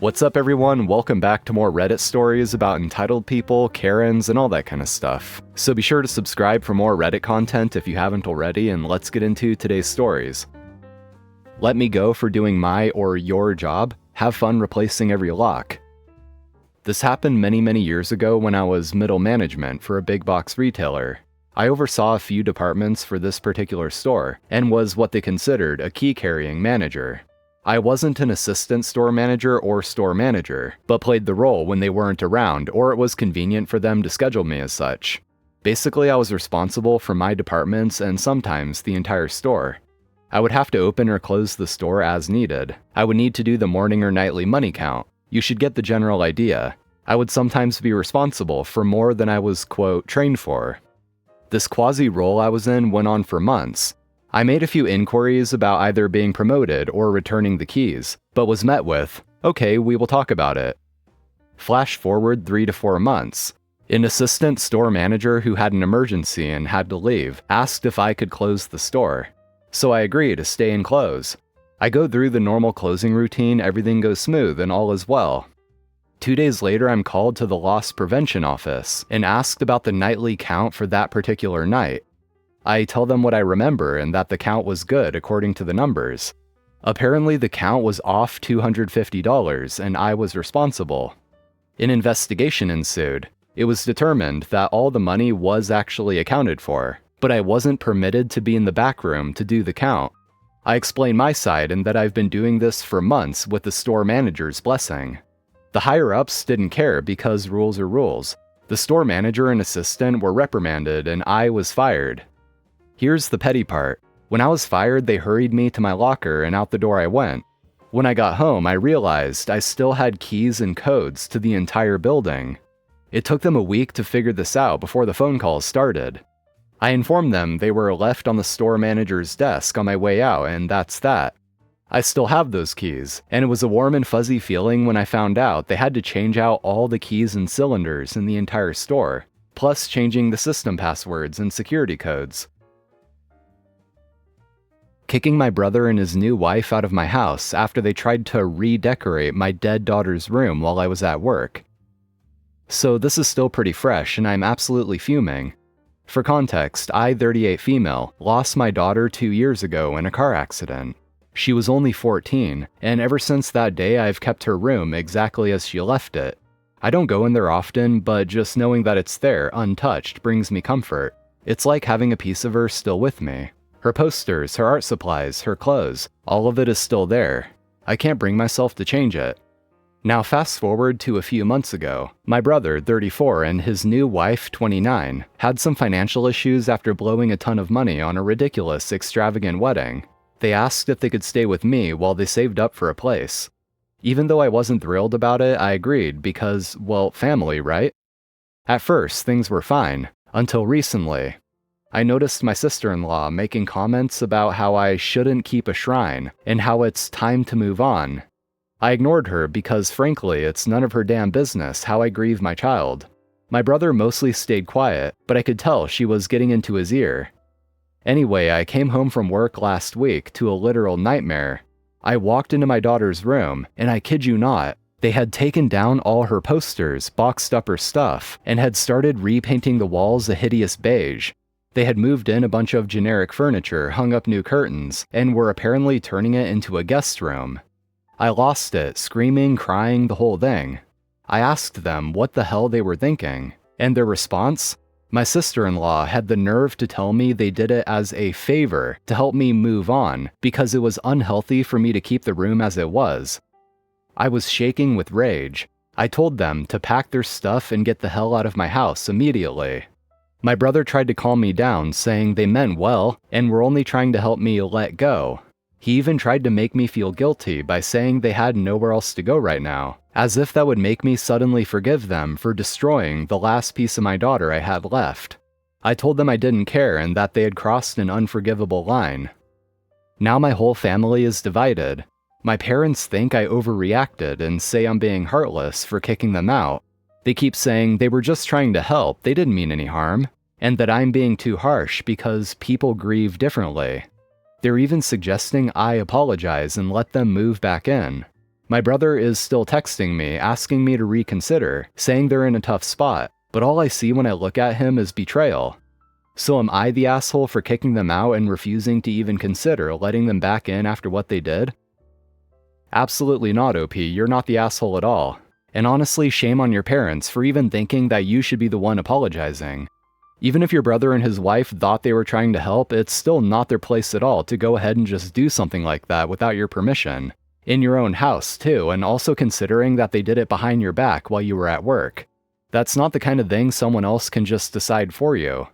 What's up everyone, welcome back to more Reddit stories about entitled people, Karens, and all that kind of stuff. So be sure to subscribe for more Reddit content if you haven't already, and let's get into today's stories. Let me go for doing my or your job. Have fun replacing every lock. This happened many years ago when I was middle management for a big box retailer. I oversaw a few departments for this particular store, and was what they considered a key-carrying manager. I wasn't an assistant store manager or store manager, but played the role when they weren't around or it was convenient for them to schedule me as such. Basically, I was responsible for my departments and sometimes the entire store. I would have to open or close the store as needed. I would need to do the morning or nightly money count. You should get the general idea. I would sometimes be responsible for more than I was, quote, trained for. This quasi-role I was in went on for months. I made a few inquiries about either being promoted or returning the keys, but was met with, okay, we will talk about it. Flash forward 3 to 4 months. An assistant store manager who had an emergency and had to leave asked if I could close the store. So I agree to stay and close. I go through the normal closing routine, everything goes smooth and all is well. 2 days later, I'm called to the loss prevention office and asked about the nightly count for that particular night. I tell them what I remember and that the count was good according to the numbers. Apparently the count was off $250 and I was responsible. An investigation ensued. It was determined that all the money was actually accounted for, but I wasn't permitted to be in the back room to do the count. I explained my side and that I've been doing this for months with the store manager's blessing. The higher-ups didn't care because rules are rules. The store manager and assistant were reprimanded and I was fired. Here's the petty part. When I was fired, they hurried me to my locker and out the door I went. When I got home, I realized I still had keys and codes to the entire building. It took them a week to figure this out before the phone calls started. I informed them they were left on the store manager's desk on my way out, and that's that. I still have those keys, and it was a warm and fuzzy feeling when I found out they had to change out all the keys and cylinders in the entire store, plus changing the system passwords and security codes. Kicking my brother and his new wife out of my house after they tried to redecorate my dead daughter's room while I was at work. So this is still pretty fresh and I'm absolutely fuming. For context, I, 38 female, lost my daughter 2 years ago in a car accident. She was only 14, and ever since that day I've kept her room exactly as she left it. I don't go in there often, but just knowing that it's there, untouched, brings me comfort. It's like having a piece of her still with me. Her posters, her art supplies, her clothes, all of it is still there. I can't bring myself to change it. Now fast forward to a few months ago. My brother, 34, and his new wife, 29, had some financial issues after blowing a ton of money on a ridiculous, extravagant wedding. They asked if they could stay with me while they saved up for a place. Even though I wasn't thrilled about it, I agreed because, well, family, right? At first, things were fine, until recently. I noticed my sister-in-law making comments about how I shouldn't keep a shrine, and how it's time to move on. I ignored her because frankly, it's none of her damn business how I grieve my child. My brother mostly stayed quiet, but I could tell she was getting into his ear. Anyway, I came home from work last week to a literal nightmare. I walked into my daughter's room, and I kid you not, they had taken down all her posters, boxed up her stuff, and had started repainting the walls a hideous beige. They had moved in a bunch of generic furniture, hung up new curtains, and were apparently turning it into a guest room. I lost it, screaming, crying, the whole thing. I asked them what the hell they were thinking, and their response? My sister-in-law had the nerve to tell me they did it as a favor to help me move on because it was unhealthy for me to keep the room as it was. I was shaking with rage. I told them to pack their stuff and get the hell out of my house immediately. My brother tried to calm me down, saying they meant well and were only trying to help me let go. He even tried to make me feel guilty by saying they had nowhere else to go right now, as if that would make me suddenly forgive them for destroying the last piece of my daughter I had left. I told them I didn't care and that they had crossed an unforgivable line. Now my whole family is divided. My parents think I overreacted and say I'm being heartless for kicking them out. They keep saying they were just trying to help, they didn't mean any harm, and that I'm being too harsh because people grieve differently. They're even suggesting I apologize and let them move back in. My brother is still texting me, asking me to reconsider, saying they're in a tough spot, but all I see when I look at him is betrayal. So am I the asshole for kicking them out and refusing to even consider letting them back in after what they did? Absolutely not, OP, you're not the asshole at all. And honestly, shame on your parents for even thinking that you should be the one apologizing. Even if your brother and his wife thought they were trying to help, it's still not their place at all to go ahead and just do something like that without your permission. In your own house, too, and also considering that they did it behind your back while you were at work. That's not the kind of thing someone else can just decide for you.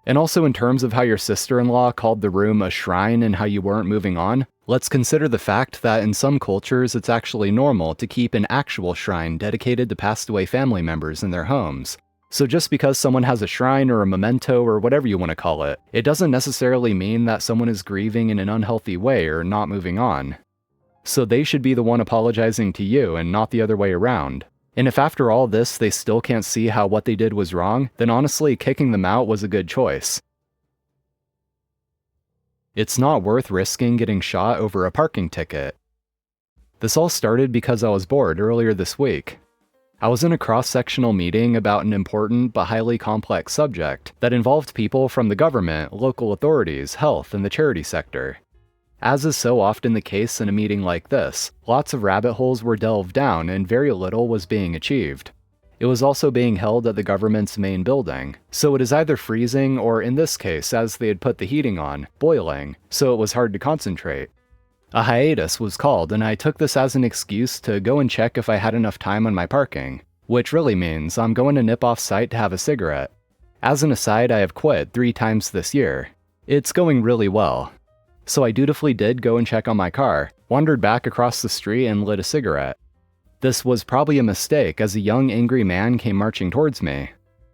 And also in terms of how your sister-in-law called the room a shrine and how you weren't moving on, let's consider the fact that in some cultures it's actually normal to keep an actual shrine dedicated to passed away family members in their homes. So just because someone has a shrine or a memento or whatever you want to call it, it doesn't necessarily mean that someone is grieving in an unhealthy way or not moving on. So they should be the one apologizing to you and not the other way around. And if after all this they still can't see how what they did was wrong, then honestly kicking them out was a good choice. It's not worth risking getting shot over a parking ticket. This all started because I was bored earlier this week. I was in a cross-sectional meeting about an important but highly complex subject that involved people from the government, local authorities, health, and the charity sector. As is so often the case in a meeting like this, lots of rabbit holes were delved down and very little was being achieved. It was also being held at the government's main building, so it is either freezing or, in this case, as they had put the heating on, boiling, so it was hard to concentrate. A hiatus was called, and I took this as an excuse to go and check if I had enough time on my parking, which really means I'm going to nip off site to have a cigarette. As an aside, I have quit 3 times this year. It's going really well. So I dutifully did go and check on my car, wandered back across the street and lit a cigarette. This was probably a mistake as a young angry man came marching towards me.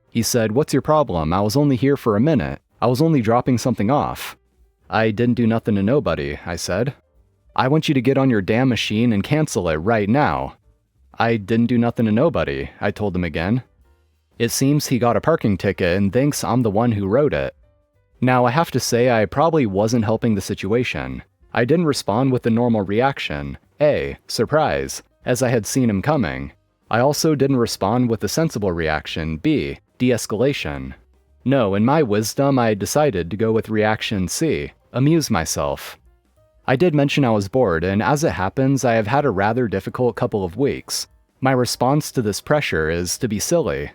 He said, "What's your problem? I was only here for a minute. I was only dropping something off." "I didn't do nothing to nobody," I said. "I want you to get on your damn machine and cancel it right now." "I didn't do nothing to nobody," I told him again. It seems he got a parking ticket and thinks I'm the one who wrote it. Now, I have to say I probably wasn't helping the situation. I didn't respond with the normal reaction, A, surprise, as I had seen him coming. I also didn't respond with the sensible reaction, B, de-escalation. No, in my wisdom, I decided to go with reaction C, amuse myself. I did mention I was bored, and as it happens, I have had a rather difficult couple of weeks. My response to this pressure is to be silly.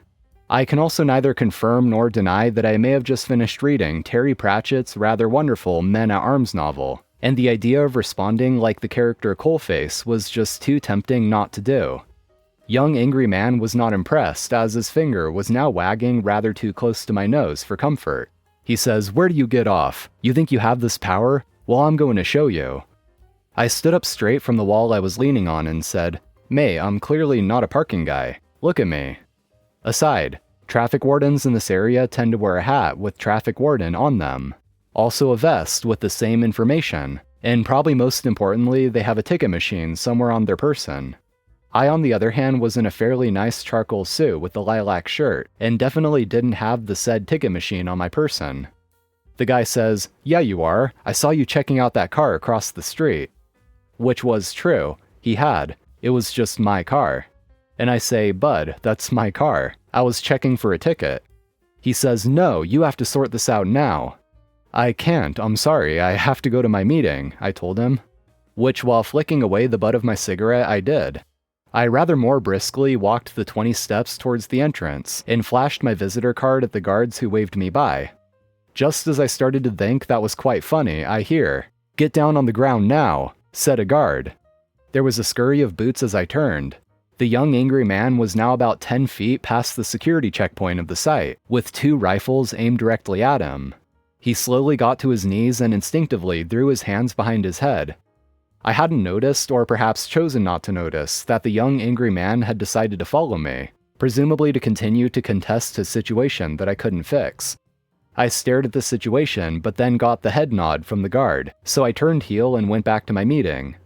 I can also neither confirm nor deny that I may have just finished reading Terry Pratchett's rather wonderful Men at Arms novel, and the idea of responding like the character Coalface was just too tempting not to do. Young angry man was not impressed, as his finger was now wagging rather too close to my nose for comfort. He says, "Where do you get off? You think you have this power? Well, I'm going to show you." I stood up straight from the wall I was leaning on and said, "Mate, I'm clearly not a parking guy. Look at me." Aside, traffic wardens in this area tend to wear a hat with traffic warden on them. Also a vest with the same information, and probably most importantly, they have a ticket machine somewhere on their person. I, on the other hand, was in a fairly nice charcoal suit with a lilac shirt, and definitely didn't have the said ticket machine on my person. The guy says, "Yeah, you are. I saw you checking out that car across the street." Which was true. He had. It was just my car. And I say, "Bud, that's my car. I was checking for a ticket." He says, "No, you have to sort this out now." "I can't, I'm sorry, I have to go to my meeting," I told him. Which, while flicking away the butt of my cigarette, I did. I rather more briskly walked the 20 steps towards the entrance, and flashed my visitor card at the guards who waved me by. Just as I started to think that was quite funny, I hear, "Get down on the ground now," said a guard. There was a scurry of boots as I turned. The young angry man was now about 10 feet past the security checkpoint of the site, with 2 rifles aimed directly at him. He slowly got to his knees and instinctively threw his hands behind his head. I hadn't noticed, or perhaps chosen not to notice, that the young angry man had decided to follow me, presumably to continue to contest his situation that I couldn't fix. I stared at the situation, but then got the head nod from the guard, so I turned heel and went back to my meeting.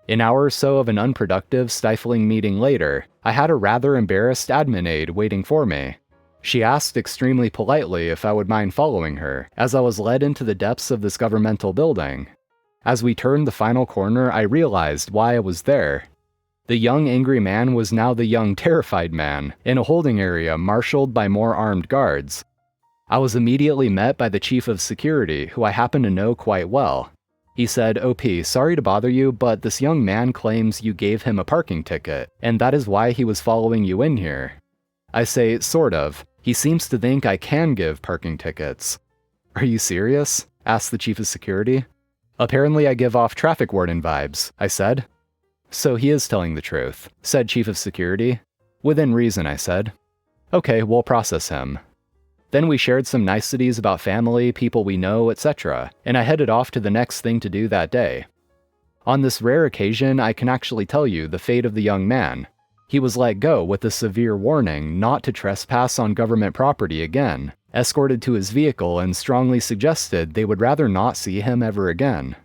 An hour or so of an unproductive, stifling meeting later, I had a rather embarrassed admin aide waiting for me. She asked extremely politely if I would mind following her, as I was led into the depths of this governmental building. As we turned the final corner, I realized why I was there. The young angry man was now the young terrified man, in a holding area marshaled by more armed guards. I was immediately met by the chief of security, who I happen to know quite well. He said, "OP, sorry to bother you, but this young man claims you gave him a parking ticket, and that is why he was following you in here." I say, "Sort of. He seems to think I can give parking tickets." "Are you serious?" asked the chief of security. "Apparently I give off traffic warden vibes," I said. "So he is telling the truth," said chief of security. "Within reason," I said. "Okay, we'll process him." Then we shared some niceties about family, people we know, etc., and I headed off to the next thing to do that day. On this rare occasion, I can actually tell you the fate of the young man. He was let go with a severe warning not to trespass on government property again, escorted to his vehicle, and strongly suggested they would rather not see him ever again.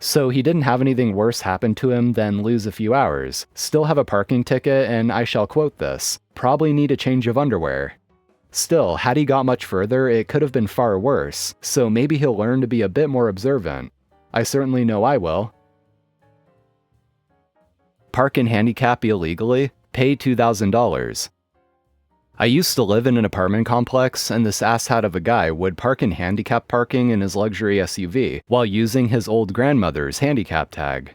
So he didn't have anything worse happen to him than lose a few hours, still have a parking ticket, and I shall quote this, "probably need a change of underwear." Still, had he got much further, it could have been far worse, so maybe he'll learn to be a bit more observant. I certainly know I will. Park and handicap illegally, pay $2,000. I used to live in an apartment complex, and this asshat of a guy would park in handicap parking in his luxury SUV while using his old grandmother's handicap tag.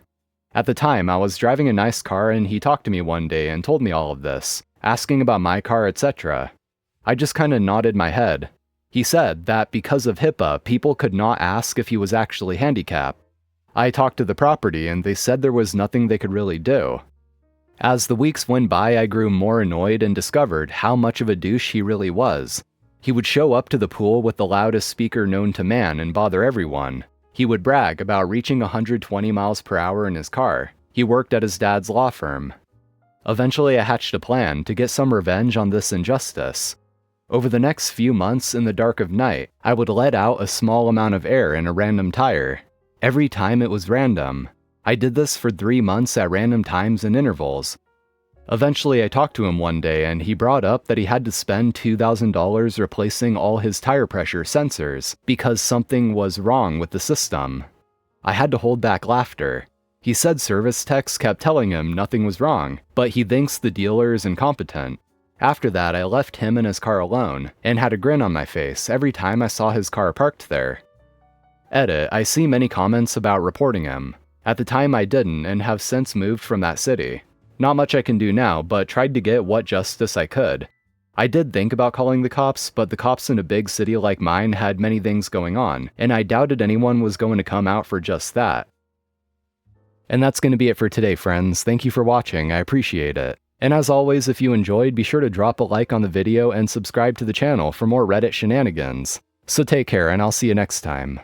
At the time, I was driving a nice car and he talked to me one day and told me all of this, asking about my car, etc. I just kinda nodded my head. He said that because of HIPAA, people could not ask if he was actually handicapped. I talked to the property and they said there was nothing they could really do. As the weeks went by, I grew more annoyed and discovered how much of a douche he really was. He would show up to the pool with the loudest speaker known to man and bother everyone. He would brag about reaching 120 miles per hour in his car. He worked at his dad's law firm. Eventually, I hatched a plan to get some revenge on this injustice. Over the next few months in the dark of night, I would let out a small amount of air in a random tire. Every time it was random. I did this for 3 months at random times and intervals. Eventually, I talked to him one day and he brought up that he had to spend $2,000 replacing all his tire pressure sensors because something was wrong with the system. I had to hold back laughter. He said service techs kept telling him nothing was wrong, but he thinks the dealer is incompetent. After that, I left him in his car alone, and had a grin on my face every time I saw his car parked there. Edit, I see many comments about reporting him. At the time I didn't, and have since moved from that city. Not much I can do now, but tried to get what justice I could. I did think about calling the cops, but the cops in a big city like mine had many things going on, and I doubted anyone was going to come out for just that. And that's going to be it for today, friends. Thank you for watching, I appreciate it. And as always, if you enjoyed, be sure to drop a like on the video and subscribe to the channel for more Reddit shenanigans. So take care, and I'll see you next time.